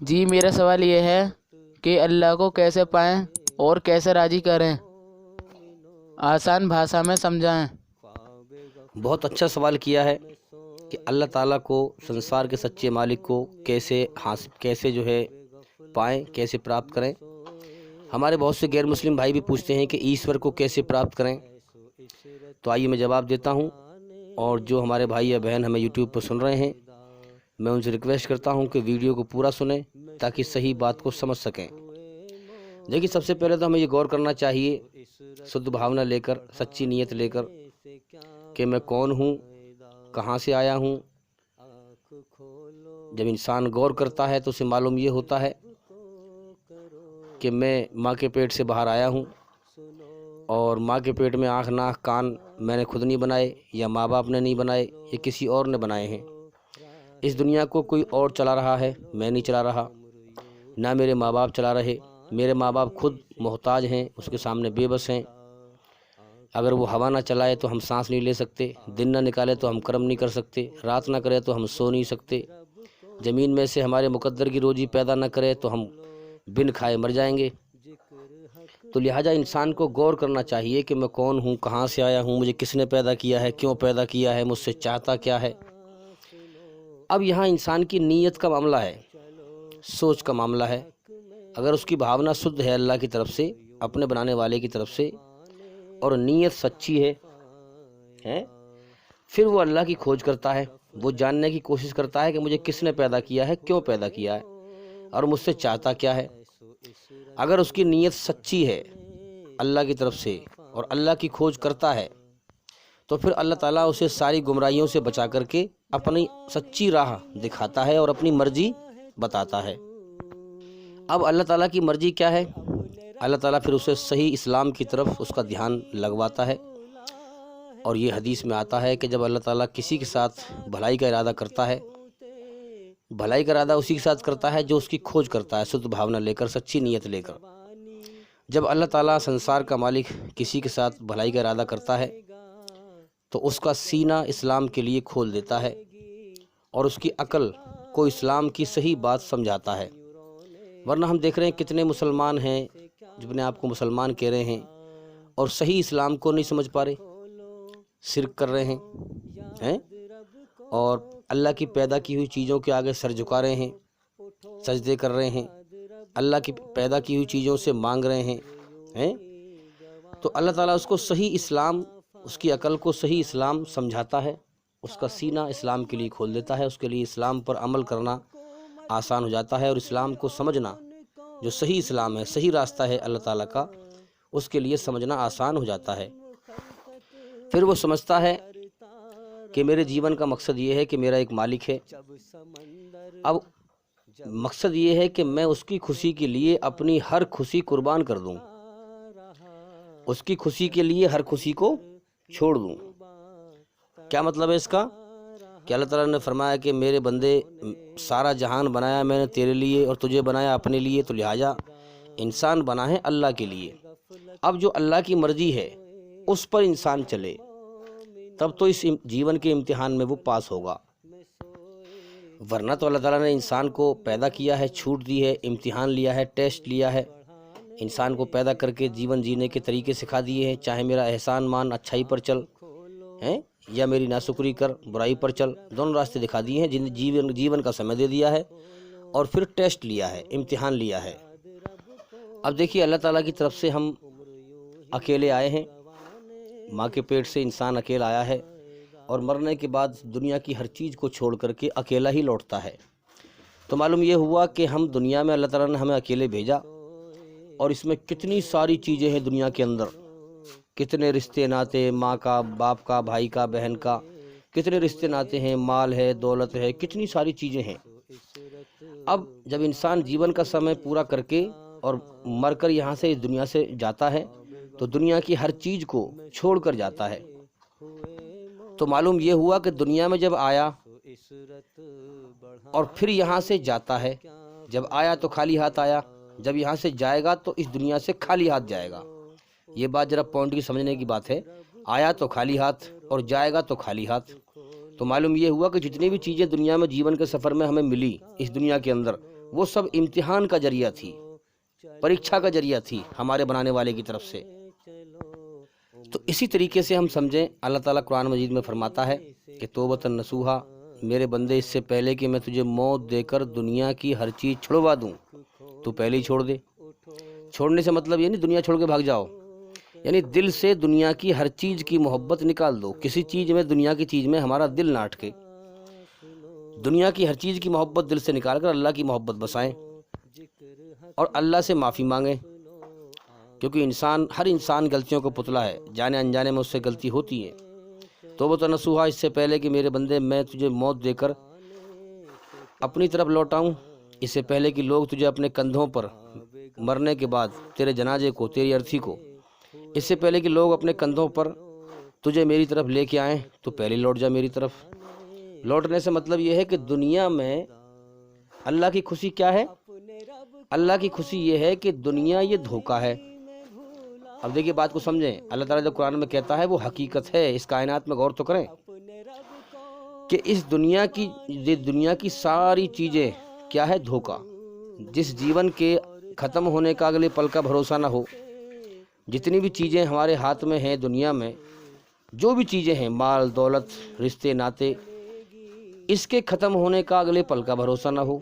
جی میرا سوال یہ ہے کہ اللہ کو کیسے پائیں اور کیسے راضی کریں، آسان بھاشا میں سمجھائیں۔ بہت اچھا سوال کیا ہے کہ اللہ تعالیٰ کو، سنسار کے سچے مالک کو کیسے جو ہے پائیں، کیسے پراپت کریں۔ ہمارے بہت سے غیر مسلم بھائی بھی پوچھتے ہیں کہ ایشور کو کیسے پراپت کریں، تو آئیے میں جواب دیتا ہوں۔ اور جو ہمارے بھائی یا بہن ہمیں یوٹیوب پر سن رہے ہیں، میں ان سے ریکویسٹ کرتا ہوں کہ ویڈیو کو پورا سنیں تاکہ صحیح بات کو سمجھ سکیں۔ دیکھیے، سب سے پہلے تو ہمیں یہ غور کرنا چاہیے، شدھ بھاونا لے کر، سچی نیت لے کر، کہ میں کون ہوں، کہاں سے آیا ہوں۔ جب انسان غور کرتا ہے تو اسے معلوم یہ ہوتا ہے کہ میں ماں کے پیٹ سے باہر آیا ہوں، اور ماں کے پیٹ میں آنکھ، ناک، کان میں نے خود نہیں بنائے، یا ماں باپ نے نہیں بنائے، یا کسی اور نے بنائے ہیں۔ اس دنیا کو کوئی اور چلا رہا ہے، میں نہیں چلا رہا، نہ میرے ماں باپ چلا رہے۔ میرے ماں باپ خود محتاج ہیں، اس کے سامنے بے بس ہیں۔ اگر وہ ہوا نہ چلائے تو ہم سانس نہیں لے سکتے، دن نہ نکالے تو ہم کرم نہیں کر سکتے، رات نہ کرے تو ہم سو نہیں سکتے، زمین میں سے ہمارے مقدر کی روزی پیدا نہ کرے تو ہم بن کھائے مر جائیں گے۔ تو لہٰذا انسان کو غور کرنا چاہیے کہ میں کون ہوں، کہاں سے آیا ہوں، مجھے کس نے پیدا کیا ہے، کیوں پیدا کیا ہے، مجھ سے چاہتا کیا ہے۔ اب یہاں انسان کی نیت کا معاملہ ہے، سوچ کا معاملہ ہے۔ اگر اس کی بھاونا شدھ ہے اللہ کی طرف سے، اپنے بنانے والے کی طرف سے، اور نیت سچی ہے، پھر وہ اللہ کی کھوج کرتا ہے، وہ جاننے کی کوشش کرتا ہے کہ مجھے کس نے پیدا کیا ہے، کیوں پیدا کیا ہے، اور مجھ سے چاہتا کیا ہے۔ اگر اس کی نیت سچی ہے اللہ کی طرف سے اور اللہ کی کھوج کرتا ہے، تو پھر اللہ تعالیٰ اسے ساری گمراہیوں سے بچا کر کے اپنی سچی راہ دکھاتا ہے اور اپنی مرضی بتاتا ہے۔ اب اللہ تعالیٰ کی مرضی کیا ہے؟ اللہ تعالیٰ پھر اسے صحیح اسلام کی طرف اس کا دھیان لگواتا ہے۔ اور یہ حدیث میں آتا ہے کہ جب اللہ تعالیٰ کسی کے ساتھ بھلائی کا ارادہ کرتا ہے، بھلائی کا ارادہ اسی کے ساتھ کرتا ہے جو اس کی کھوج کرتا ہے، شدھ بھاونا لے کر، سچی نیت لے کر۔ جب اللہ تعالیٰ سنسار کا مالک کسی کے ساتھ بھلائی کا ارادہ کرتا ہے تو اس کا سینہ اسلام کے لیے کھول دیتا ہے، اور اس کی عقل کو اسلام کی صحیح بات سمجھاتا ہے۔ ورنہ ہم دیکھ رہے ہیں کتنے مسلمان ہیں جو اپنے آپ کو مسلمان کہہ رہے ہیں اور صحیح اسلام کو نہیں سمجھ پا رہے، شرک کر رہے ہیں، اور اللہ کی پیدا کی ہوئی چیزوں کے آگے سر جھکا رہے ہیں، سجدے کر رہے ہیں، اللہ کی پیدا کی ہوئی چیزوں سے مانگ رہے ہیں۔ تو اللہ تعالیٰ اس کو صحیح اسلام، اس کی عقل کو صحیح اسلام سمجھاتا ہے، اس کا سینہ اسلام کے لیے کھول دیتا ہے، اس کے لیے اسلام پر عمل کرنا آسان ہو جاتا ہے، اور اسلام کو سمجھنا، جو صحیح اسلام ہے، صحیح راستہ ہے اللہ تعالیٰ کا، اس کے لیے سمجھنا آسان ہو جاتا ہے۔ پھر وہ سمجھتا ہے کہ میرے جیون کا مقصد یہ ہے کہ میرا ایک مالک ہے۔ اب مقصد یہ ہے کہ میں اس کی خوشی کے لیے اپنی ہر خوشی قربان کر دوں، اس کی خوشی کے لیے ہر خوشی کو چھوڑ دوں۔ کیا مطلب ہے اس کا؟ کہ اللہ تعالیٰ نے فرمایا کہ میرے بندے، سارا جہان بنایا میں نے تیرے لیے اور تجھے بنایا اپنے لیے، تو لہٰذا انسان بنا ہے اللہ کے لیے۔ اب جو اللہ کی مرضی ہے اس پر انسان چلے، تب تو اس جیون کے امتحان میں وہ پاس ہوگا۔ ورنہ تو اللہ تعالیٰ نے انسان کو پیدا کیا ہے، چھوٹ دی ہے، امتحان لیا ہے، ٹیسٹ لیا ہے، انسان کو پیدا کر کے جیون جینے کے طریقے سکھا دیے ہیں، چاہے میرا احسان مان، اچھائی پر چل، یا میری ناشکری کر، برائی پر چل، دونوں راستے دکھا دیے ہیں، جیون کا سمے دے دیا ہے، اور پھر ٹیسٹ لیا ہے، امتحان لیا ہے۔ اب دیکھیے، اللہ تعالیٰ کی طرف سے ہم اکیلے آئے ہیں، ماں کے پیٹ سے انسان اکیلا آیا ہے، اور مرنے کے بعد دنیا کی ہر چیز کو چھوڑ کر کے اکیلا ہی لوٹتا ہے۔ تو معلوم یہ ہوا کہ ہم دنیا میں، اللہ تعالیٰ نے ہمیں اکیلے بھیجا، اور اس میں کتنی ساری چیزیں ہیں دنیا کے اندر، کتنے رشتے ناتے، ماں کا، باپ کا، بھائی کا، بہن کا، کتنے رشتے ناتے ہیں، مال ہے، دولت ہے، کتنی ساری چیزیں ہیں۔ اب جب انسان جیون کا سمے پورا کر کے اور مر کر یہاں سے، اس دنیا سے جاتا ہے، تو دنیا کی ہر چیز کو چھوڑ کر جاتا ہے۔ تو معلوم یہ ہوا کہ دنیا میں جب آیا اور پھر یہاں سے جاتا ہے، جب آیا تو خالی ہاتھ آیا، جب یہاں سے جائے گا تو اس دنیا سے خالی ہاتھ جائے گا۔ یہ بات ذرا پوائنٹ کی سمجھنے کی بات ہے، آیا تو خالی ہاتھ اور جائے گا تو خالی ہاتھ۔ تو معلوم یہ ہوا کہ جتنی بھی چیزیں دنیا میں جیون کے سفر میں ہمیں ملی اس دنیا کے اندر، وہ سب امتحان کا ذریعہ تھی، پریکشا کا ذریعہ تھی ہمارے بنانے والے کی طرف سے۔ تو اسی طریقے سے ہم سمجھیں، اللہ تعالیٰ قرآن مجید میں فرماتا ہے کہ توبۃ نصوحا، میرے بندے اس سے پہلے کہ میں تجھے موت دے کر دنیا کی ہر چیز چھڑوا دوں تو پہلے ہی چھوڑ دے۔ چھوڑنے سے مطلب یہ نہیں دنیا چھوڑ کے بھاگ جاؤ، یعنی دل سے دنیا کی ہر چیز کی محبت نکال دو۔ کسی چیز میں، دنیا کی چیز میں ہمارا دل نہ اٹکے، دنیا کی ہر چیز کی محبت دل سے نکال کر اللہ کی محبت بسائیں اور اللہ سے معافی مانگیں، کیونکہ ہر انسان غلطیوں کو پتلا ہے، جانے انجانے میں اس سے غلطی ہوتی ہے۔ توبۃ نصوحا، اس سے پہلے کہ میرے بندے میں تجھے موت دے کر اپنی طرف لوٹاؤں، اس سے پہلے کہ لوگ تجھے اپنے کندھوں پر مرنے کے بعد تیرے جنازے کو، تیری ارتھی کو، اس سے پہلے کہ لوگ اپنے کندھوں پر تجھے میری طرف لے کے آئیں تو پہلے لوٹ جا میری طرف۔ لوٹنے سے مطلب یہ ہے کہ دنیا میں اللہ کی خوشی کیا ہے؟ اللہ کی خوشی یہ ہے کہ دنیا یہ دھوکہ ہے۔ اب دیکھیے بات کو سمجھیں، اللہ تعالیٰ جو قرآن میں کہتا ہے وہ حقیقت ہے، اس کائنات میں غور تو کریں کہ اس دنیا کی ساری چیزیں کیا ہے؟ دھوکہ۔ جس جیون کے ختم ہونے کا اگلے پل کا بھروسہ نہ ہو، جتنی بھی چیزیں ہمارے ہاتھ میں ہیں دنیا میں، جو بھی چیزیں ہیں، مال دولت رشتے ناتے، اس کے ختم ہونے کا اگلے پل کا بھروسہ نہ ہو،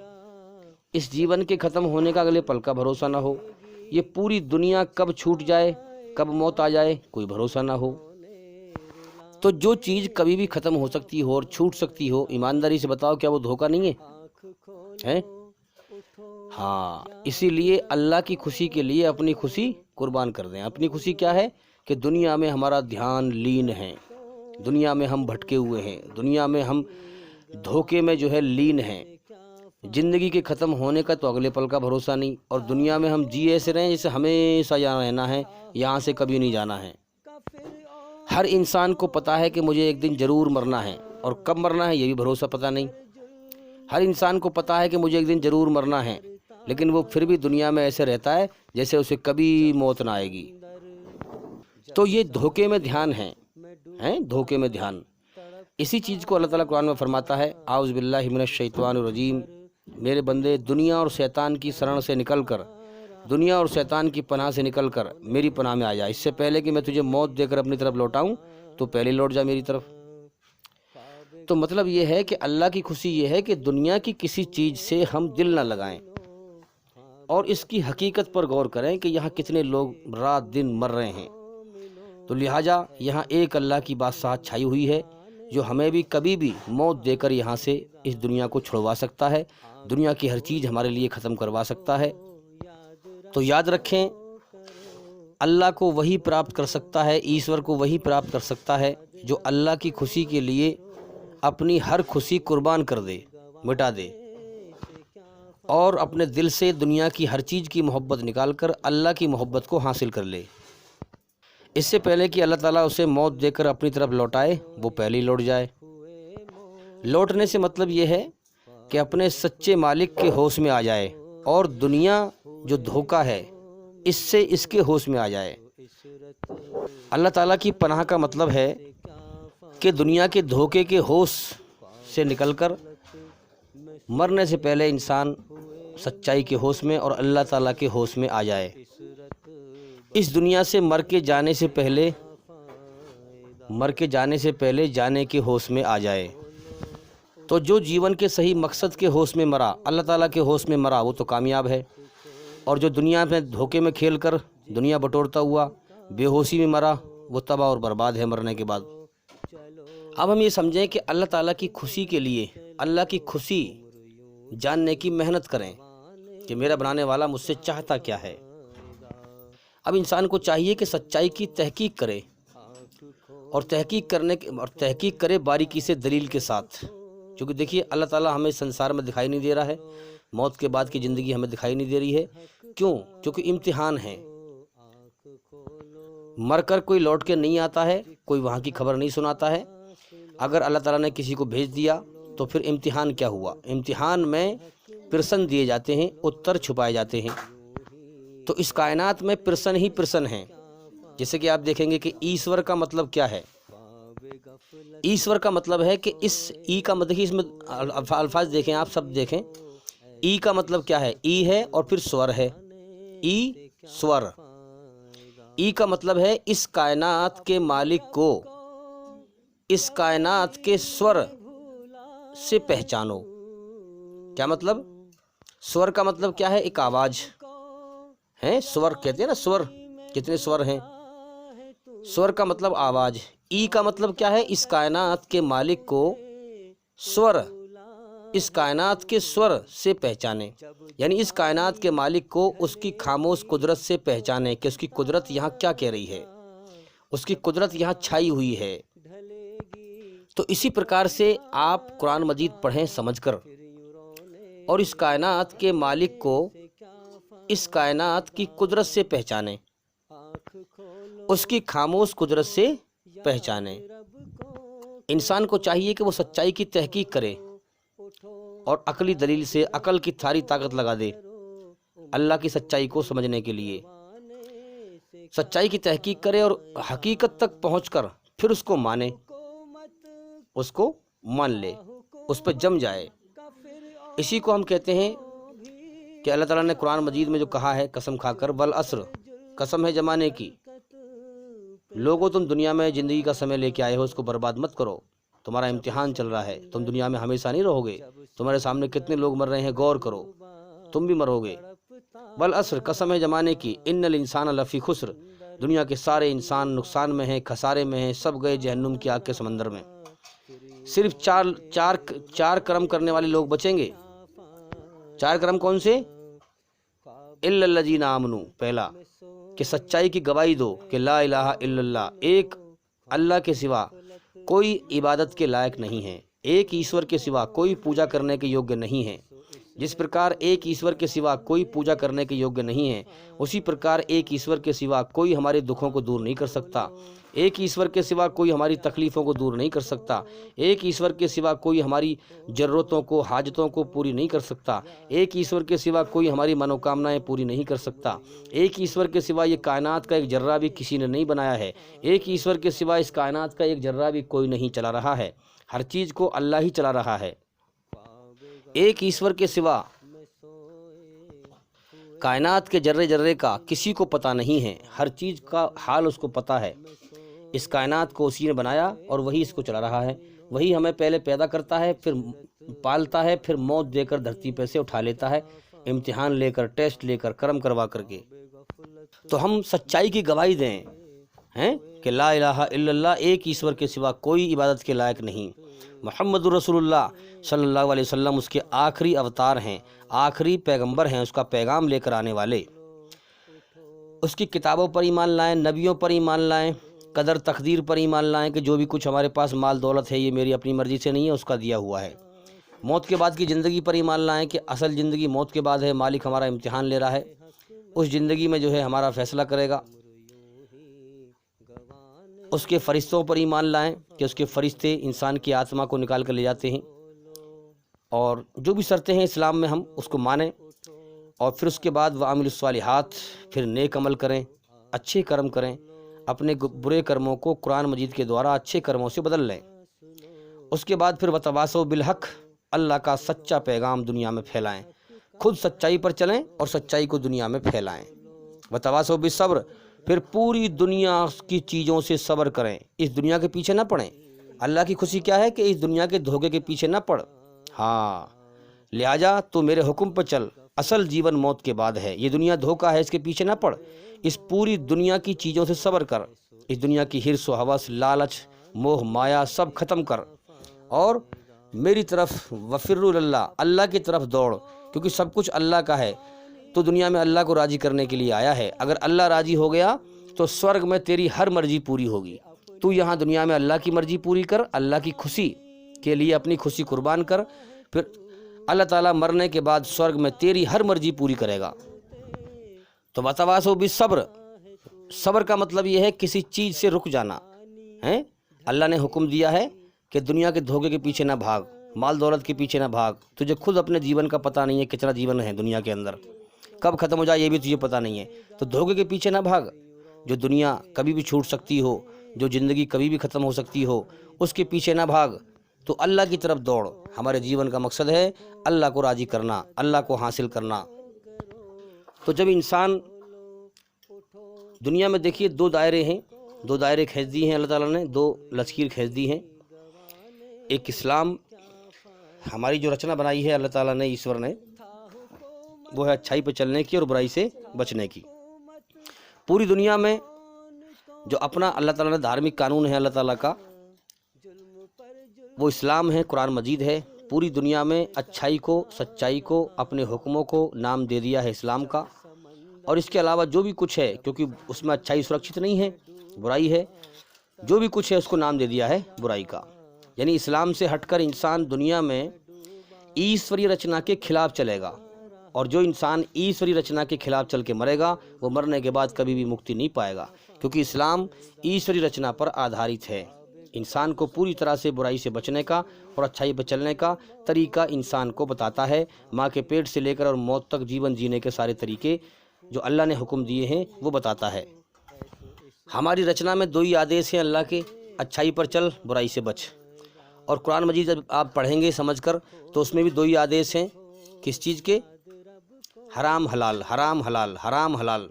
اس جیون کے ختم ہونے کا اگلے پل کا بھروسہ نہ ہو، یہ پوری دنیا کب چھوٹ جائے، کب موت آ جائے، کوئی بھروسہ نہ ہو۔ تو جو چیز کبھی بھی ختم ہو سکتی ہو اور چھوٹ سکتی ہو، ایمانداری سے بتاؤ کیا وہ دھوکہ نہیں ہے؟ ہاں، اسی لیے اللہ کی خوشی کے لیے اپنی خوشی قربان کر دیں۔ اپنی خوشی کیا ہے؟ کہ دنیا میں ہمارا دھیان لین ہے، دنیا میں ہم بھٹکے ہوئے ہیں، دنیا میں ہم دھوکے میں جو ہے لین ہیں۔ زندگی کے ختم ہونے کا تو اگلے پل کا بھروسہ نہیں، اور دنیا میں ہم جی ایسے رہیں جیسے ہمیشہ یہاں رہنا ہے، یہاں سے کبھی نہیں جانا ہے۔ ہر انسان کو پتہ ہے کہ مجھے ایک دن ضرور مرنا ہے، اور کب مرنا ہے یہ بھی بھروسہ پتہ نہیں۔ ہر انسان کو پتہ ہے کہ مجھے ایک دن ضرور مرنا ہے، لیکن وہ پھر بھی دنیا میں ایسے رہتا ہے جیسے اسے کبھی موت نہ آئے گی۔ تو یہ دھوکے میں دھیان ہے، دھوکے میں دھیان۔ اسی چیز کو اللہ تعالیٰ قرآن میں فرماتا ہے، اعوذ باللہ من الشیطان الرجیم، میرے بندے دنیا اور شیطان کی شرن سے نکل کر، دنیا اور شیطان کی پناہ سے نکل کر میری پناہ میں آ جا۔ اس سے پہلے کہ میں تجھے موت دے کر اپنی طرف لوٹاؤں تو پہلے لوٹ جا میری طرف۔ تو مطلب یہ ہے کہ اللہ کی خوشی یہ ہے کہ دنیا کی کسی چیز سے ہم دل نہ لگائیں، اور اس کی حقیقت پر غور کریں کہ یہاں کتنے لوگ رات دن مر رہے ہیں۔ تو لہٰذا یہاں ایک اللہ کی بادشاہت چھائی ہوئی ہے جو ہمیں بھی کبھی بھی موت دے کر یہاں سے اس دنیا کو چھڑوا سکتا ہے، دنیا کی ہر چیز ہمارے لیے ختم کروا سکتا ہے۔ تو یاد رکھیں، اللہ کو وہی پراپت کر سکتا ہے، ایشور کو وہی پراپت کر سکتا ہے جو اللہ کی خوشی کے لیے اپنی ہر خوشی قربان کر دے، مٹا دے، اور اپنے دل سے دنیا کی ہر چیز کی محبت نکال کر اللہ کی محبت کو حاصل کر لے۔ اس سے پہلے کہ اللہ تعالیٰ اسے موت دے کر اپنی طرف لوٹائے، وہ پہلے ہی لوٹ جائے۔ لوٹنے سے مطلب یہ ہے کہ اپنے سچے مالک کے ہوش میں آ جائے، اور دنیا جو دھوکہ ہے اس سے اس کے ہوش میں آ جائے۔ اللہ تعالیٰ کی پناہ کا مطلب ہے کہ دنیا کے دھوکے کے ہوش سے نکل کر مرنے سے پہلے انسان سچائی کے ہوش میں اور اللہ تعالیٰ کے ہوش میں آ جائے۔ اس دنیا سے مر کے جانے سے پہلے جانے کے ہوش میں آ جائے۔ تو جو جیون کے صحیح مقصد کے ہوش میں مرا، اللہ تعالیٰ کے ہوش میں مرا، وہ تو کامیاب ہے، اور جو دنیا میں دھوکے میں کھیل کر دنیا بٹورتا ہوا بے ہوشی میں مرا، وہ تباہ اور برباد ہے مرنے کے بعد۔ اب ہم یہ سمجھیں کہ اللہ تعالیٰ کی خوشی کے لیے اللہ کی خوشی جاننے کی محنت کریں کہ میرا بنانے والا مجھ سے چاہتا کیا ہے۔ اب انسان کو چاہیے کہ سچائی کی تحقیق کرے، اور تحقیق کرے باریکی سے، دلیل کے ساتھ، کیونکہ دیکھیے اللہ تعالیٰ ہمیں سنسار میں دکھائی نہیں دے رہا ہے، موت کے بعد کی زندگی ہمیں دکھائی نہیں دے رہی ہے۔ کیوں؟ کیونکہ امتحان ہے۔ مر کر کوئی لوٹ کے نہیں آتا ہے، کوئی وہاں کی خبر نہیں سناتا ہے۔ اگر اللہ تعالیٰ نے کسی کو بھیج دیا تو پھر امتحان کیا ہوا؟ امتحان میں پرسن دیے جاتے ہیں، اتر چھپائے جاتے ہیں۔ تو اس کائنات میں پرسن ہی پرسن ہیں۔ جیسے کہ آپ دیکھیں گے کہ ایشور کا مطلب کیا ہے۔ ایشور کا مطلب ہے کہ اس ای کا مطلب، اس میں الفاظ دیکھیں، آپ سب دیکھیں ای کا مطلب کیا ہے؟ ای ہے اور پھر سور ہے، ای سور۔ ای کا مطلب ہے اس کائنات کے مالک کو اس کائنات کے سور سے پہچانو۔ کیا مطلب؟ سور کا مطلب کیا ہے؟ ایک آواز ہے، سور کہتے ہیں نا، سور کتنے سور ہیں؟ سور کا مطلب آواز۔ ای کا مطلب کیا ہے؟ اس کائنات کے مالک کو سور، اس کائنات کے سور سے پہچانے، یعنی اس کائنات کے مالک کو اس کی خاموش قدرت سے پہچانے کہ اس کی قدرت یہاں کیا کہہ رہی ہے، اس کی قدرت یہاں چھائی ہوئی ہے۔ تو اسی پرکار سے آپ قرآن مجید پڑھیں سمجھ کر، اور اس کائنات کے مالک کو اس کائنات کی قدرت سے پہچانیں، اس کی خاموش قدرت سے پہچانیں۔ انسان کو چاہیے کہ وہ سچائی کی تحقیق کرے اور عقلی دلیل سے عقل کی ساری طاقت لگا دے اللہ کی سچائی کو سمجھنے کے لیے۔ سچائی کی تحقیق کرے اور حقیقت تک پہنچ کر پھر اس کو مانے، اس کو مان لے، اس پہ جم جائے۔ اسی کو ہم کہتے ہیں کہ اللہ تعالیٰ نے قرآن مجید میں جو کہا ہے قسم کھا کر، والعصر، قسم ہے زمانے کی، لوگوں تم دنیا میں زندگی کا سمے لے کے آئے ہو، اس کو برباد مت کرو، تمہارا امتحان چل رہا ہے، تم دنیا میں ہمیشہ نہیں رہو گے، تمہارے سامنے کتنے لوگ مر رہے ہیں غور کرو، تم بھی مرو گے۔ والعصر، قسم ہے زمانے کی، ان الانسان لفی خسر، دنیا کے سارے انسان نقصان میں ہیں، خسارے میں ہیں، سب گئے جہنم کی آگ کے سمندر میں۔ صرف چار کرم کرنے والے لوگ بچیں گے۔ چار کرم کون سے؟ الا الذین آمنوا، پہلا کہ سچائی کی گواہی دو کہ لا الہ الا اللہ، ایک اللہ کے سوا کوئی عبادت کے لائق نہیں ہے، ایک ایشور کے سوا کوئی پوجا کرنے کے یوگیہ نہیں ہے۔ جس پرکار ایک ایشور کے سوا کوئی پوجا کرنے کے یوگیہ نہیں ہے، اسی پرکار ایک ایشور کے سوا کوئی ہمارے دکھوں کو دور نہیں کر سکتا، ایک ایشور کے سوا کوئی ہماری تکلیفوں کو دور نہیں کر سکتا، ایک ایشور کے سوا کوئی ہماری ضرورتوں کو، حاجتوں کو پوری نہیں کر سکتا، ایک ایشور کے سوا کوئی ہماری منوکامنائیں پوری نہیں کر سکتا، ایک ایشور کے سوا یہ کائنات کا ایک ذرہ بھی کسی نے نہیں بنایا ہے، ایک ایشور کے سوا اس کائنات کا ایک ذرہ بھی کوئی نہیں چلا رہا ہے، ہر چیز کو اللہ ہی چلا رہا ہے۔ ایک ایشور کے سوا کائنات کے ذرے ذرے کا کسی کو پتہ نہیں ہے، ہر چیز کا حال اس کو پتہ ہے۔ اس کائنات کو اسی نے بنایا اور وہی اس کو چلا رہا ہے، وہی ہمیں پہلے پیدا کرتا ہے، پھر پالتا ہے، پھر موت دے کر دھرتی پہ سے اٹھا لیتا ہے، امتحان لے کر، ٹیسٹ لے کر، کرم کروا کر کے۔ تو ہم سچائی کی گواہی دیں ہیں کہ لا الہ الا اللہ، ایک ایشور کے سوا کوئی عبادت کے لائق نہیں، محمد الرسول اللہ صلی اللہ علیہ وسلم اس کے آخری اوتار ہیں، آخری پیغمبر ہیں، اس کا پیغام لے کر آنے والے۔ اس کی کتابوں پر ایمان لائیں، نبیوں پر ایمان لائیں، قدر تقدیر پر ایمان لائیں کہ جو بھی کچھ ہمارے پاس مال دولت ہے یہ میری اپنی مرضی سے نہیں ہے، اس کا دیا ہوا ہے۔ موت کے بعد کی زندگی پر ایمان لائیں کہ اصل زندگی موت کے بعد ہے، مالک ہمارا امتحان لے رہا ہے، اس زندگی میں جو ہے ہمارا فیصلہ کرے گا۔ اس کے فرشتوں پر ایمان لائیں کہ اس کے فرشتے انسان کی آتما کو نکال کر لے جاتے ہیں، اور جو بھی شرطیں ہیں اسلام میں ہم اس کو مانیں، اور پھر اس کے بعد وعامل الصالحات، پھر نیک عمل کریں، اچھے کرم کریں، اپنے برے کرموں کو قرآن مجید کے دوارا اچھے کرموں سے بدل لیں۔ اس کے بعد پھر وتواصوا بالحق، اللہ کا سچا پیغام دنیا میں پھیلائیں، خود سچائی پر چلیں اور سچائی کو دنیا میں پھیلائیں۔ وتواصوا بالصبر، پھر پوری دنیا کی چیزوں سے صبر کریں، اس دنیا کے پیچھے نہ پڑیں۔ اللہ کی خوشی کیا ہے کہ اس دنیا کے دھوکے کے پیچھے نہ پڑ، ہاں لہٰذا تو میرے حکم پر چل، اصل جیون موت کے بعد ہے، یہ دنیا دھوکا ہے، اس کے پیچھے نہ پڑ، اس پوری دنیا کی چیزوں سے صبر کر، اس دنیا کی حرص و ہوس، لالچ، موہ مایا سب ختم کر، اور میری طرف وفروا اللہ، اللہ کی طرف دوڑ، کیونکہ سب کچھ اللہ کا ہے، تو دنیا میں اللہ کو راضی کرنے کے لیے آیا ہے۔ اگر اللہ راضی ہو گیا تو سورگ میں تیری ہر مرضی پوری ہوگی۔ تو یہاں دنیا میں اللہ کی مرضی پوری کر، اللہ کی خوشی کے لیے اپنی خوشی قربان کر، پھر اللہ تعالیٰ مرنے کے بعد سورگ میں تیری ہر مرضی پوری کرے گا۔ تو وتواصوا بالصبر، صبر کا مطلب یہ ہے کسی چیز سے رک جانا ہے۔ اللہ نے حکم دیا ہے کہ دنیا کے دھوکے کے پیچھے نہ بھاگ، مال دولت کے پیچھے نہ بھاگ، تجھے خود اپنے جیون کا پتہ نہیں ہے کتنا جیون ہے دنیا کے اندر، کب ختم ہو جائے یہ بھی تجھے پتہ نہیں ہے، تو دھوکے کے پیچھے نہ بھاگ۔ جو دنیا کبھی بھی چھوٹ سکتی ہو، جو زندگی کبھی بھی ختم ہو سکتی ہو، اس کے پیچھے نہ بھاگ، تو اللہ کی طرف دوڑ. ہمارے جیون کا مقصد ہے اللہ کو راضی کرنا، اللہ کو حاصل کرنا. تو جب انسان دنیا میں دیکھیے دو دائرے ہیں، دو دائرے کھینچ دیے ہیں اللہ تعالیٰ نے، دو لکیر کھینچ دی ہیں. ایک اسلام، ہماری جو رچنا بنائی ہے اللہ تعالیٰ نے، ایشور نے، وہ ہے اچھائی پہ چلنے کی اور برائی سے بچنے کی. پوری دنیا میں جو اپنا اللہ تعالیٰ نے دھارمک قانون ہے اللہ تعالیٰ کا، وہ اسلام ہے، قرآن مجید ہے. پوری دنیا میں اچھائی کو، سچائی کو، اپنے حکموں کو نام دے دیا ہے اسلام کا. اور اس کے علاوہ جو بھی کچھ ہے، کیونکہ اس میں اچھائی سرکشت نہیں ہے، برائی ہے، جو بھی کچھ ہے اس کو نام دے دیا ہے برائی کا. یعنی اسلام سے ہٹ کر انسان دنیا میں ایشوری رچنا کے خلاف چلے گا، اور جو انسان ایشوری رچنا کے خلاف چل کے مرے گا وہ مرنے کے بعد کبھی بھی مکتی نہیں پائے گا، کیونکہ اسلام ایشوری رچنا پر آدھارت ہے. انسان کو پوری طرح سے برائی سے بچنے کا اور اچھائی پہ چلنے کا طریقہ انسان کو بتاتا ہے. ماں کے پیٹ سے لے کر اور موت تک جیون جینے کے سارے طریقے جو اللہ نے حکم دیے ہیں وہ بتاتا ہے. ہماری رچنا میں دو ہی آدیش ہیں اللہ کے، اچھائی پر چل، برائی سے بچ. اور قرآن مجید جب آپ پڑھیں گے سمجھ کر تو اس میں بھی دو ہی آدیش ہیں. کس چیز کے؟ حرام حلال، حرام حلال، حرام حلال.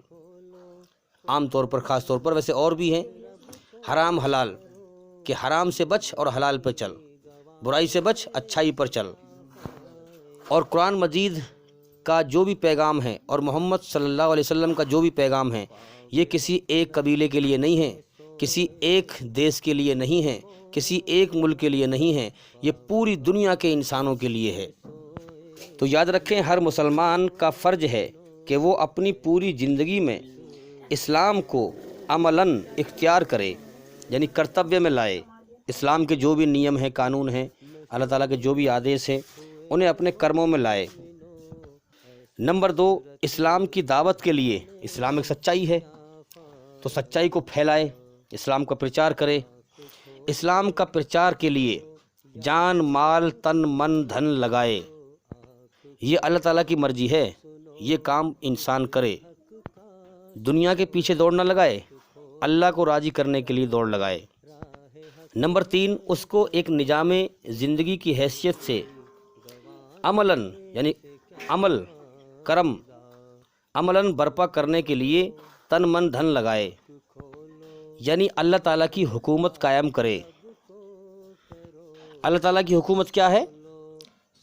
عام طور پر، خاص طور پر، ویسے اور بھی ہیں. حرام حلال کہ حرام سے بچ اور حلال پر چل، برائی سے بچ، اچھائی پر چل. اور قرآن مجید کا جو بھی پیغام ہے اور محمد صلی اللہ علیہ وسلم کا جو بھی پیغام ہے، یہ کسی ایک قبیلے کے لیے نہیں ہے، کسی ایک دیش کے لیے نہیں ہے، کسی ایک ملک کے لیے نہیں ہے، یہ پوری دنیا کے انسانوں کے لیے ہے. تو یاد رکھیں، ہر مسلمان کا فرض ہے کہ وہ اپنی پوری زندگی میں اسلام کو عملاً اختیار کرے، یعنی کرتویہ میں لائے. اسلام کے جو بھی نیم ہیں، قانون ہیں، اللہ تعالیٰ کے جو بھی آدیش ہیں، انہیں اپنے کرموں میں لائے. نمبر 2، اسلام کی دعوت کے لیے، اسلام ایک سچائی ہے تو سچائی کو پھیلائے، اسلام کا پرچار کرے. اسلام کا پرچار کے لیے جان، مال، تن، من، دھن لگائے. یہ اللہ تعالیٰ کی مرضی ہے، یہ کام انسان کرے. دنیا کے پیچھے دوڑ نہ لگائے، اللہ کو راضی کرنے کے لیے دوڑ لگائے. نمبر 3، اس کو ایک نظام زندگی کی حیثیت سے عملاً، یعنی عمل، کرم، عملاً برپا کرنے کے لیے تن من دھن لگائے. یعنی اللہ تعالیٰ کی حکومت قائم کرے. اللہ تعالیٰ کی حکومت کیا ہے؟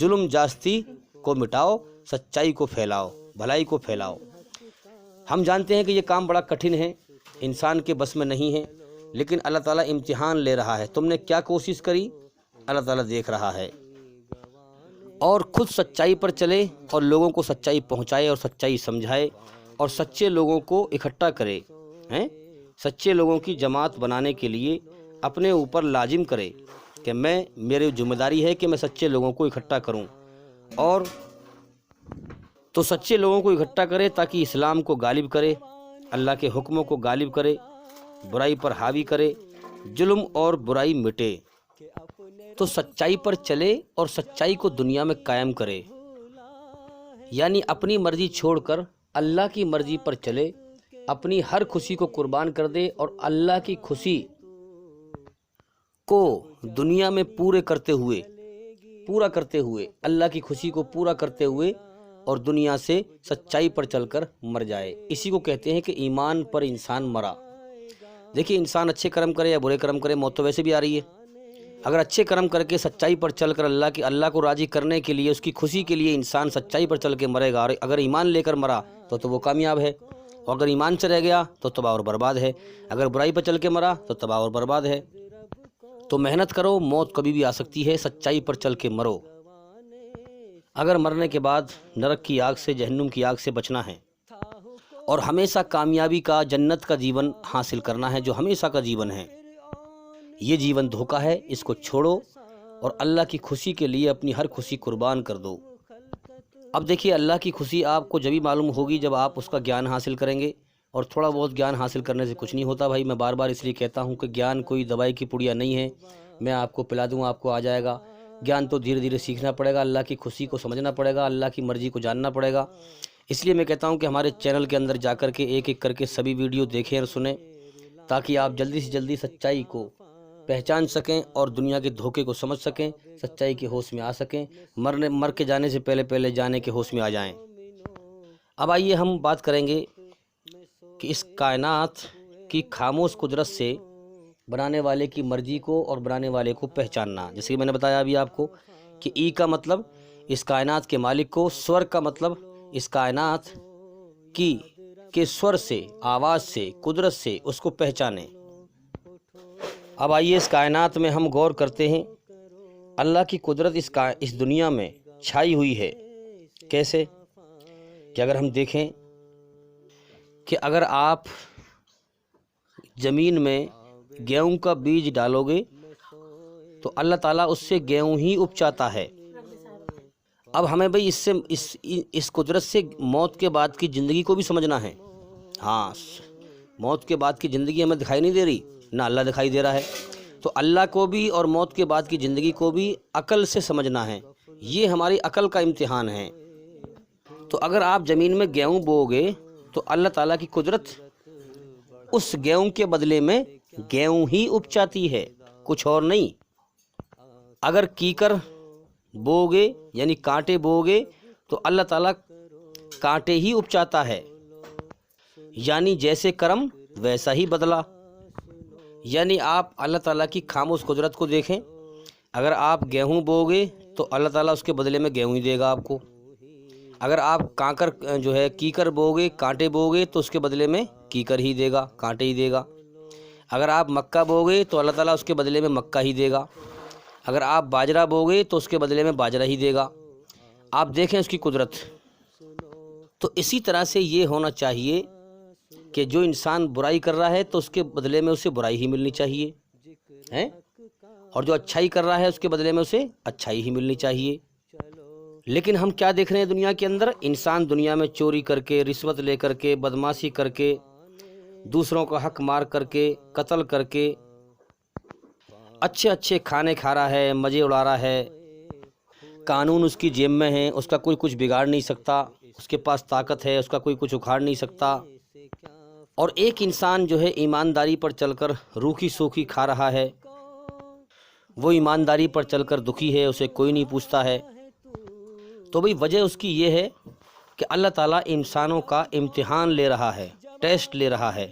ظلم جاستی کو مٹاؤ، سچائی کو پھیلاؤ، بھلائی کو پھیلاؤ. ہم جانتے ہیں کہ یہ کام بڑا کٹھن ہے، انسان کے بس میں نہیں ہے، لیکن اللہ تعالیٰ امتحان لے رہا ہے. تم نے کیا کوشش کری؟ اللہ تعالیٰ دیکھ رہا ہے. اور خود سچائی پر چلے اور لوگوں کو سچائی پہنچائے اور سچائی سمجھائے اور سچے لوگوں کو اکٹھا کرے، سچے لوگوں کی جماعت بنانے کے لیے اپنے اوپر لازم کرے کہ میری ذمہ داری ہے کہ میں سچے لوگوں کو اکٹھا کروں. اور تو سچے لوگوں کو اکٹھا کرے تاکہ اسلام کو غالب کرے، اللہ کے حکموں کو غالب کرے، برائی پر حاوی کرے، ظلم اور برائی مٹے. تو سچائی پر چلے اور سچائی کو دنیا میں قائم کرے، یعنی اپنی مرضی چھوڑ کر اللہ کی مرضی پر چلے، اپنی ہر خوشی کو قربان کر دے اور اللہ کی خوشی کو دنیا میں پورا کرتے ہوئے اللہ کی خوشی کو پورا کرتے ہوئے اور دنیا سے سچائی پر چل کر مر جائے. اسی کو کہتے ہیں کہ ایمان پر انسان مرا. دیکھیے، انسان اچھے کرم کرے یا برے کرم کرے، موت تو ویسے بھی آ رہی ہے. اگر اچھے کرم کر کے سچائی پر چل کر اللہ کو راضی کرنے کے لیے، اس کی خوشی کے لیے انسان سچائی پر چل کے مرے گا، اور اگر ایمان لے کر مرا تو وہ کامیاب ہے، اور اگر ایمان سے رہ گیا تو تباہ اور برباد ہے. اگر برائی پر چل کے مرا تو تباہ اور برباد ہے. تو محنت کرو، موت کبھی بھی آ سکتی ہے، سچائی پر چل کے مرو. اگر مرنے کے بعد نرک کی آگ سے، جہنم کی آگ سے بچنا ہے اور ہمیشہ کامیابی کا، جنت کا جیون حاصل کرنا ہے جو ہمیشہ کا جیون ہے. یہ جیون دھوکہ ہے، اس کو چھوڑو اور اللہ کی خوشی کے لیے اپنی ہر خوشی قربان کر دو. اب دیکھیے، اللہ کی خوشی آپ کو جبھی معلوم ہوگی جب آپ اس کا گیان حاصل کریں گے. اور تھوڑا بہت گیان حاصل کرنے سے کچھ نہیں ہوتا بھائی. میں بار بار اس لیے کہتا ہوں کہ گیان کوئی دوائی کی پڑیا نہیں ہے، میں آپ کو پلا دوں آپ کو آ جائے گا. گیان تو دھیرے دھیرے سیکھنا پڑے گا، اللہ کی خوشی کو سمجھنا پڑے گا، اللہ کی مرضی کو جاننا پڑے گا. اس لیے میں کہتا ہوں کہ ہمارے چینل کے اندر جا کر کے ایک ایک کر کے سبھی ویڈیو دیکھیں اور سنیں. تاکہ آپ جلدی سے جلدی سچائی کو پہچان سکیں اور دنیا کے دھوکے کو سمجھ سکیں، سچائی کے ہوش میں آ سکیں، مر کے جانے سے پہلے جانے کے ہوش میں آ جائیں۔ اب آئیے ہم بات کریں گے کہ اس کائنات کی خاموش قدرت سے بنانے والے کی مرضی کو اور بنانے والے کو پہچاننا۔ جیسے کہ میں نے بتایا ابھی آپ کو کہ ای کا مطلب اس کائنات کے مالک کو، سور کا مطلب اس کائنات کے سور سے، آواز سے، قدرت سے اس کو پہچانیں۔ اب آئیے اس کائنات میں ہم غور کرتے ہیں۔ اللہ کی قدرت اس دنیا میں چھائی ہوئی ہے۔ کیسے کہ اگر ہم دیکھیں کہ اگر آپ زمین میں گیہوں کا بیج ڈالو گے تو اللہ تعالیٰ اس سے گیہوں ہی اپجاتا ہے۔ اب ہمیں بھئی اس قدرت سے موت کے بعد کی زندگی کو بھی سمجھنا ہے۔ ہاں، موت کے بعد کی زندگی ہمیں دکھائی نہیں دے رہی، نہ اللہ دکھائی دے رہا ہے، تو اللہ کو بھی اور موت کے بعد کی زندگی کو بھی عقل سے سمجھنا ہے۔ یہ ہماری عقل کا امتحان ہے۔ تو اگر آپ زمین میں گیہوں بو گے تو اللہ تعالیٰ کی قدرت اس گیہوں کے بدلے میں گیہوں ہی اپجاتی ہے، کچھ اور نہیں۔ اگر کیکر بوگے یعنی کانٹے بوگے تو اللہ تعالیٰ کانٹے ہی اپجاتا ہے، یعنی جیسے کرم ویسا ہی بدلا۔ یعنی آپ اللہ تعالیٰ کی خاموش قدرت کو دیکھیں۔ اگر آپ گیہوں بوگے تو اللہ تعالیٰ اس کے بدلے میں گیہوں ہی دے گا آپ کو۔ اگر آپ کیکر بوگے، کانٹے بوگے تو اس کے بدلے میں کیکر ہی دے گا، کانٹے ہی دے گا۔ اگر آپ مکہ بوگے تو اللہ تعالیٰ اس کے بدلے میں مکہ ہی دے گا۔ اگر آپ باجرہ بوگے تو اس کے بدلے میں باجرہ ہی دے گا۔ آپ دیکھیں اس کی قدرت۔ تو اسی طرح سے یہ ہونا چاہیے کہ جو انسان برائی کر رہا ہے تو اس کے بدلے میں اسے برائی ہی ملنی چاہیے، اور جو اچھائی کر رہا ہے اس کے بدلے میں اسے اچھائی ہی ملنی چاہیے۔ لیکن ہم کیا دیکھ رہے ہیں دنیا کے اندر؟ انسان دنیا میں چوری کر کے، رشوت لے کر کے، بدمعاشی کر کے، دوسروں کا حق مار کر کے، قتل کر کے، اچھے کھانے کھا رہا ہے، مزے اڑا رہا ہے، قانون اس کی جیب میں ہے، اس کا کوئی کچھ بگاڑ نہیں سکتا، اس کے پاس طاقت ہے، اس کا کوئی کچھ اکھاڑ نہیں سکتا۔ اور ایک انسان جو ہے ایمانداری پر چل کر روکھی سوکھی کھا رہا ہے، وہ ایمانداری پر چل کر دکھی ہے، اسے کوئی نہیں پوچھتا ہے۔ تو بھئی وجہ اس کی یہ ہے کہ اللہ تعالیٰ انسانوں کا امتحان لے رہا ہے، ٹیسٹ لے رہا ہے۔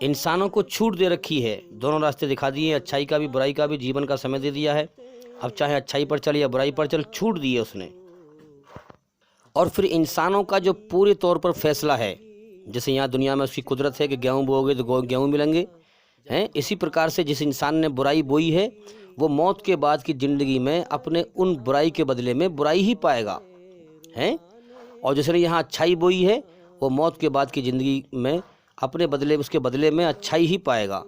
انسانوں کو چھوٹ دے رکھی ہے، دونوں راستے دکھا دیے، اچھائی کا بھی برائی کا بھی، جیون کا سمے دے دیا ہے۔ اب چاہے اچھائی پر چل یا برائی پر چل، چھوٹ دی ہے اس نے۔ اور پھر انسانوں کا جو پورے طور پر فیصلہ ہے، جیسے یہاں دنیا میں اس کی قدرت ہے کہ گیہوں بوگے تو گیہوں ملیں گے، اسی پرکار سے جس انسان نے برائی بوئی ہے وہ موت کے بعد کی زندگی میں اپنے ان برائی کے بدلے میں برائی ہی پائے گا، اور جس نے یہاں اچھائی بوئی ہے وہ موت کے بعد کی زندگی میں اپنے اس کے بدلے میں اچھائی ہی پائے گا۔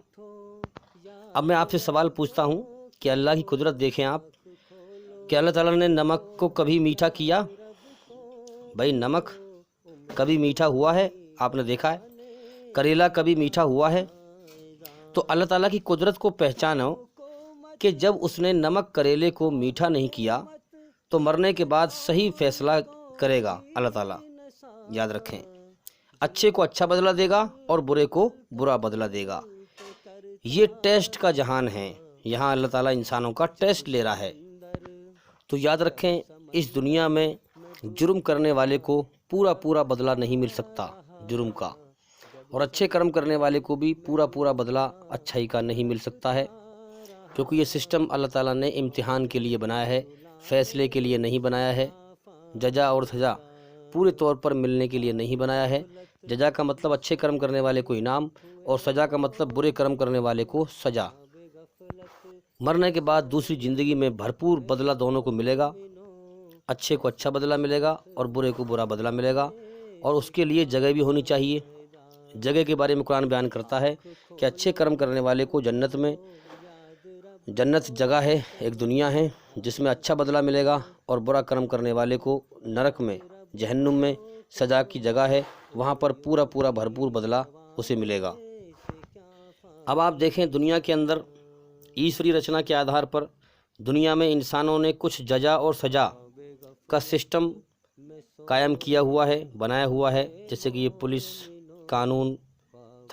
اب میں آپ سے سوال پوچھتا ہوں کہ اللہ کی قدرت دیکھیں آپ، کہ اللہ تعالیٰ نے نمک کو کبھی میٹھا کیا؟ بھائی نمک کبھی میٹھا ہوا ہے؟ آپ نے دیکھا ہے؟ کریلا کبھی میٹھا ہوا ہے؟ تو اللہ تعالیٰ کی قدرت کو پہچانو کہ جب اس نے نمک کریلے کو میٹھا نہیں کیا تو مرنے کے بعد صحیح فیصلہ کرے گا اللہ تعالیٰ۔ یاد رکھیں، اچھے کو اچھا بدلہ دے گا اور برے کو برا بدلہ دے گا۔ یہ ٹیسٹ کا جہان ہے، یہاں اللہ تعالیٰ انسانوں کا ٹیسٹ لے رہا ہے۔ تو یاد رکھیں، اس دنیا میں جرم کرنے والے کو پورا بدلہ نہیں مل سکتا جرم کا، اور اچھے کرم کرنے والے کو بھی پورا بدلہ اچھائی کا نہیں مل سکتا ہے، کیونکہ یہ سسٹم اللہ تعالیٰ نے امتحان کے لیے بنایا ہے، فیصلے کے لیے نہیں بنایا ہے۔ جزا اور سزا پورے طور پر ملنے کے لیے نہیں بنایا ہے۔ جزا کا مطلب اچھے کرم کرنے والے کو انعام، اور سزا کا مطلب برے کرم کرنے والے کو سزا۔ مرنے کے بعد دوسری زندگی میں بھرپور بدلہ دونوں کو ملے گا، اچھے کو اچھا بدلہ ملے گا اور برے کو برا بدلہ ملے گا، اور اس کے لیے جگہ بھی ہونی چاہیے۔ جگہ کے بارے میں قرآن بیان کرتا ہے کہ اچھے کرم کرنے والے کو جنت جگہ ہے، ایک دنیا ہے جس میں اچھا بدلہ ملے گا، اور برا کرم کرنے والے کو نرک میں، جہنم میں سزا کی جگہ ہے، وہاں پر پورا بھرپور بدلہ اسے ملے گا۔ اب آپ دیکھیں دنیا کے اندر ایشوری رچنا کے آدھار پر دنیا میں انسانوں نے کچھ جزا اور سزا کا سسٹم قائم کیا ہوا ہے، بنایا ہوا ہے، جیسے کہ یہ پولیس، قانون،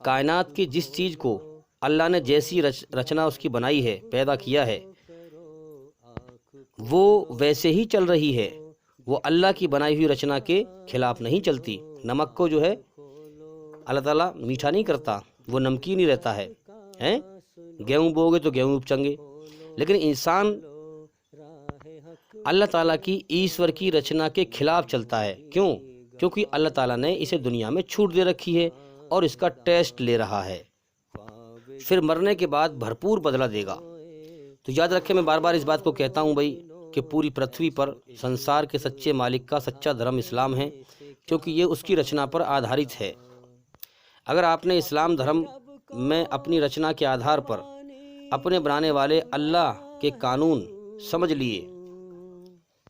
کائنات کی جس چیز کو اللہ نے جیسی رچنا اس کی بنائی ہے، پیدا کیا ہے، وہ ویسے ہی چل رہی ہے، وہ اللہ کی بنائی ہوئی رچنا کے خلاف نہیں چلتی۔ نمک کو جو ہے اللہ تعالیٰ میٹھا نہیں کرتا، وہ نمکین ہی رہتا ہے۔ گیہوں بو گے تو گیہوں اپچیں گے، لیکن انسان اللہ تعالیٰ کی ایشور کی رچنا کے خلاف چلتا ہے۔ کیوں؟ کیونکہ اللہ تعالیٰ نے اسے دنیا میں چھوٹ دے رکھی ہے اور اس کا ٹیسٹ لے رہا ہے، پھر مرنے کے بعد بھرپور بدلہ دے گا۔ تو یاد رکھیں، میں بار بار اس بات کو کہتا ہوں بھائی کہ پوری پرتھوی پر سنسار کے سچے مالک کا سچا دھرم اسلام ہے، کیونکہ یہ اس کی رچنا پر آدھارت ہے۔ اگر آپ نے اسلام دھرم میں اپنی رچنا کے آدھار پر اپنے بنانے والے اللہ کے قانون سمجھ لیے،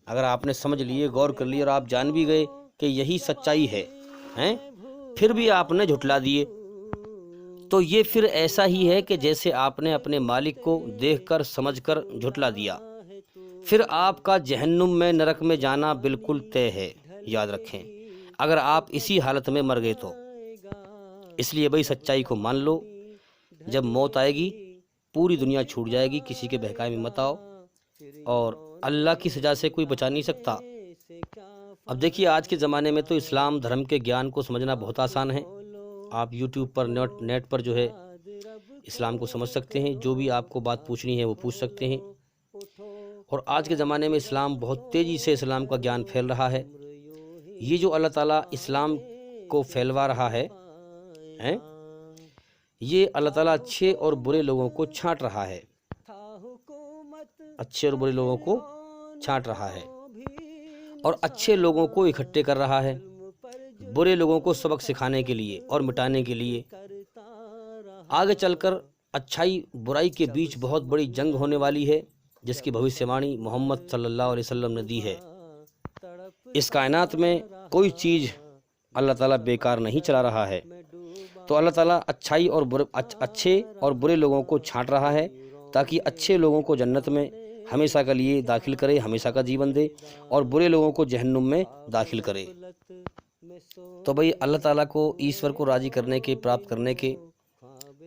اگر آپ نے سمجھ لیے، غور کر لیے اور آپ جان بھی گئے کہ یہی سچائی ہے، پھر بھی آپ نے جھٹلا دیے، تو یہ پھر ایسا ہی ہے کہ جیسے آپ نے اپنے مالک کو دیکھ کر سمجھ کر جھٹلا دیا، پھر آپ کا جہنم میں، نرک میں جانا بالکل طے ہے۔ یاد رکھیں، اگر آپ اسی حالت میں مر گئے تو۔ اس لیے بھائی سچائی کو مان لو، جب موت آئے گی پوری دنیا چھوٹ جائے گی، کسی کے بہکائے میں مت آؤ، اور اللہ کی سزا سے کوئی بچا نہیں سکتا۔ اب دیکھیے، آج کے زمانے میں تو اسلام دھرم کے گیان کو سمجھنا بہت آسان ہے۔ آپ یوٹیوب پر، نیٹ پر جو ہے اسلام کو سمجھ سکتے ہیں، جو بھی آپ کو بات پوچھنی ہے وہ پوچھ سکتے ہیں۔ اور آج کے زمانے میں اسلام بہت تیزی سے اسلام کا گیان پھیل رہا ہے۔ یہ جو اللہ تعالیٰ اسلام کو پھیلوا رہا ہے، یہ اللہ تعالیٰ اچھے اور برے لوگوں کو چھانٹ رہا ہے، اچھے اور برے لوگوں کو چھانٹ رہا ہے، اور اچھے لوگوں کو اکٹھے کر رہا ہے، برے لوگوں کو سبق سکھانے کے لیے اور مٹانے کے لیے۔ آگے چل کر اچھائی برائی کے بیچ بہت بڑی جنگ ہونے والی ہے، جس کی بھوشیوانی محمد صلی اللہ علیہ وسلم نے دی ہے۔ اس کائنات میں کوئی چیز اللہ تعالیٰ بیکار نہیں چلا رہا ہے، تو اللہ تعالیٰ اچھائی اور اچھے اور برے لوگوں کو چھانٹ رہا ہے، تاکہ اچھے لوگوں کو جنت میں ہمیشہ کے لیے داخل کرے، ہمیشہ کا جیون دے، اور برے لوگوں کو جہنم میں داخل کرے۔ تو بھئی اللہ تعالیٰ کو، ایشور کو راضی کرنے کے، پراپت کرنے کے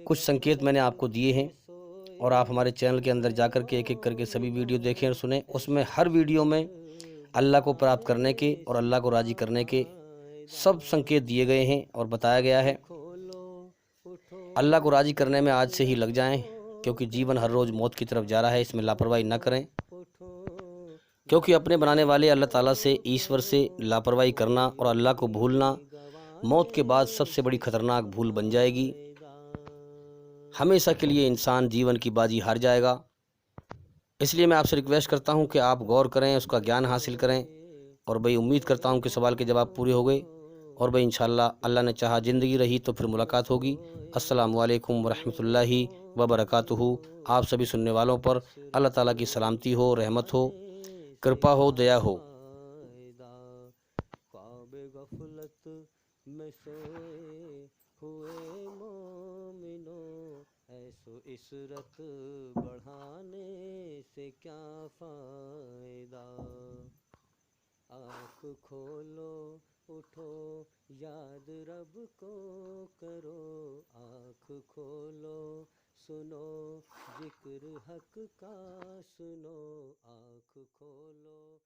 کچھ سنکیت میں نے آپ کو دیے ہیں، اور آپ ہمارے چینل کے اندر جا کر کے ایک ایک کر کے سبھی ویڈیو دیکھیں اور سنیں۔ اس میں ہر ویڈیو میں اللہ کو پراپت کرنے کے اور اللہ کو راضی کرنے کے سب سنکیت دیے گئے ہیں اور بتایا گیا ہے۔ اللہ کو راضی کرنے میں آج سے ہی لگ جائیں، کیونکہ جیون ہر روز موت کی طرف جا رہا ہے، اس میں لاپرواہی نہ کریں، کیونکہ اپنے بنانے والے اللہ تعالیٰ سے، ایشور سے لاپرواہی کرنا اور اللہ کو بھولنا موت کے بعد سب سے بڑی خطرناک بھول بن جائے گی۔ ہمیشہ کے لیے انسان جیون کی بازی ہار جائے گا۔ اس لیے میں آپ سے ریکویسٹ کرتا ہوں کہ آپ غور کریں، اس کا گیان حاصل کریں، اور بھئی امید کرتا ہوں کہ سوال کے جواب پورے ہو گئے، اور بھئی انشاءاللہ اللہ نے چاہا زندگی رہی تو پھر ملاقات ہوگی۔ السلام علیکم ورحمۃ اللہ وبرکاتہ۔ آپ سبھی سننے والوں پر اللہ تعالیٰ کی سلامتی ہو، رحمت ہو، کرپا ہو، دیا ہو۔ خواب غفلت میں سوئے ہوئے مومنوں، ایسو عشرت بڑھانے سے کیا فائدہ؟ آنکھ کھولو، اٹھو، یاد رب کو کرو، آنکھ کھولو، سنو ذکر حق کا، سنو، آنکھ کھولو۔